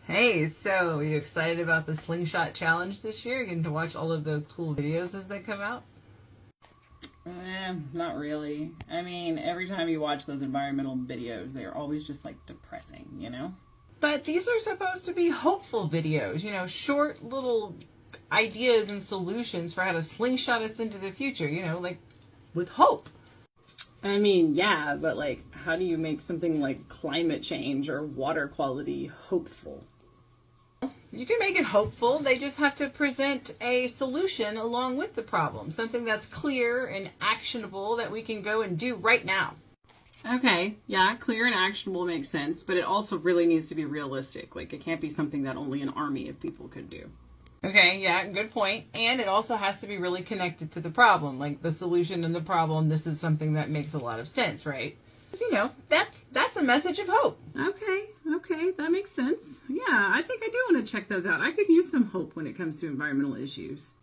Hey, so are you excited about the slingshot challenge this year? Getting to watch all of those cool videos as they come out? Not really. I mean, every time you watch those environmental videos, they're always just like depressing, you know? But these are supposed to be hopeful videos, short little ideas and solutions for how to slingshot us into the future, like with hope. I mean, yeah, but like, how do you make something like climate change or water quality hopeful? You can make it hopeful. They just have to present a solution along with the problem, something that's clear and actionable that we can go and do right now. Okay, yeah, clear and actionable makes sense, but it also really needs to be realistic. Like, it can't be something that only an army of people could do. Okay, yeah, good point. And it also has to be really connected to the problem, like the solution and the problem. This is something that makes a lot of sense, right? That's a message of hope. Okay, that makes sense. Yeah, I think I do want to check those out. I could use some hope when it comes to environmental issues.